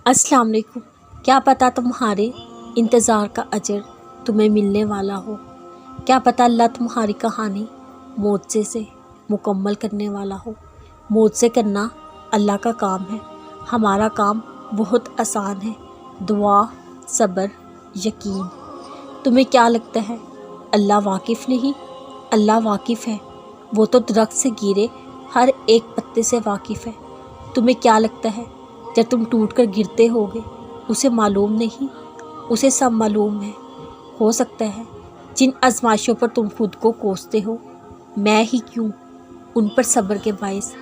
अस्सलाम वालेकुम। क्या पता तुम्हारे इंतज़ार का अजर तुम्हें मिलने वाला हो। क्या पता अल्लाह तुम्हारी कहानी मोज़े से मुकम्मल करने वाला हो। मोज़े करना अल्लाह का काम है, हमारा काम बहुत आसान है। दुआ, सब्र, यकीन। तुम्हें क्या लगता है अल्लाह वाकिफ़ नहीं? अल्लाह वाकिफ़ है। वो तो दरख्त से गिरे हर एक पत्ते से वाकिफ़ है। तुम्हें क्या लगता है जब तुम टूट कर गिरते होगे उसे मालूम नहीं? उसे सब मालूम है। हो सकता है जिन आजमाइशों पर तुम खुद को कोसते हो, मैं ही क्यों, उन पर सब्र के बायस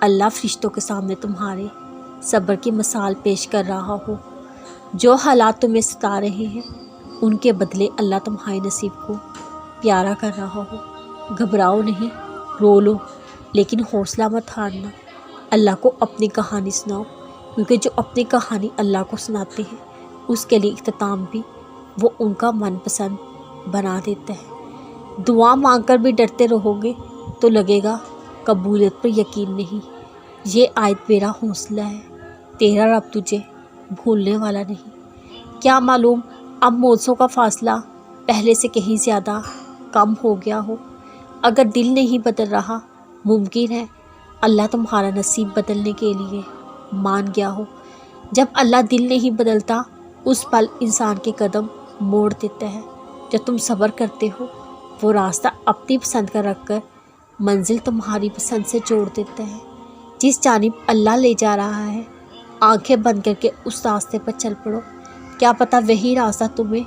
अल्लाह फरिश्तों के सामने तुम्हारे सब्र की मिसाल पेश कर रहा हो। जो हालात तुम्हें सता रहे हैं उनके बदले अल्लाह तुम्हारे नसीब को प्यारा कर रहा हो। घबराओ नहीं, रो लो, लेकिन हौसला मत हारना। अल्लाह को अपनी कहानी सुनाओ, क्योंकि जो अपनी कहानी अल्लाह को सुनाते हैं उसके लिए इख्तिताम भी वो उनका मनपसंद बना देता है। दुआ मांगकर भी डरते रहोगे तो लगेगा कबूलियत पर यकीन नहीं। ये आयत मेरा हौसला है, तेरा रब तुझे भूलने वाला नहीं। क्या मालूम अब मौजों का फासला पहले से कहीं ज़्यादा कम हो गया हो। अगर दिल नहीं बदल रहा, मुमकिन है अल्लाह तुम्हारा नसीब बदलने के लिए मान गया हो। जब अल्लाह दिल नहीं बदलता उस पल इंसान के कदम मोड़ देता है। जब तुम सब्र करते हो वो रास्ता अपनी पसंद का रख कर मंजिल तुम्हारी पसंद से जोड़ देता है। जिस जानिब अल्लाह ले जा रहा है, आंखें बंद करके उस रास्ते पर चल पड़ो। क्या पता वही रास्ता तुम्हें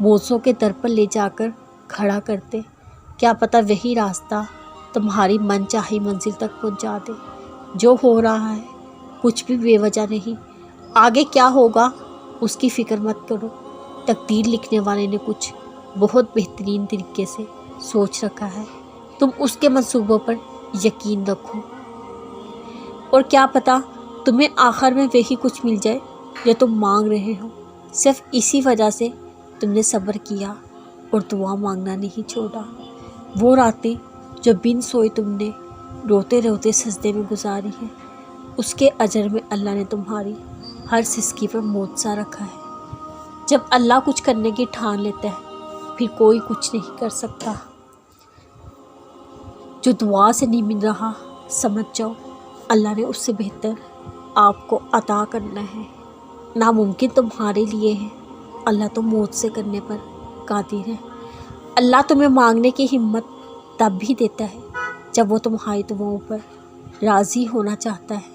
मौजों के दर पर ले जाकर खड़ा कर दे। क्या पता वही रास्ता तुम्हारी मनचाही मंजिल तक पहुंचा दे। जो हो रहा है कुछ भी बेवजह नहीं। आगे क्या होगा उसकी फ़िक्र मत करो। तकदीर लिखने वाले ने कुछ बहुत बेहतरीन तरीके से सोच रखा है। तुम उसके मंसूबों पर यकीन रखो और क्या पता तुम्हें आखिर में वही कुछ मिल जाए जो तुम मांग रहे हो। सिर्फ इसी वजह से तुमने सब्र किया और दुआ मांगना नहीं छोड़ा। वो रातें जो बिन सोए तुमने रोते रोते सजदे में गुजारी हैं, उसके अजर में अल्लाह ने तुम्हारी हर सिसकी पर मोज़ा रखा है। जब अल्लाह कुछ करने की ठान लेता है फिर कोई कुछ नहीं कर सकता। जो दुआ से नहीं मिल रहा, समझ जाओ अल्लाह ने उससे बेहतर आपको अता करना है। नामुमकिन तुम्हारे लिए है, अल्लाह तो मौत से करने पर कादिर है। अल्लाह तुम्हें मांगने की हिम्मत तब भी देता है जब वो तुम्हारी दुआओं पर राज़ी होना चाहता है।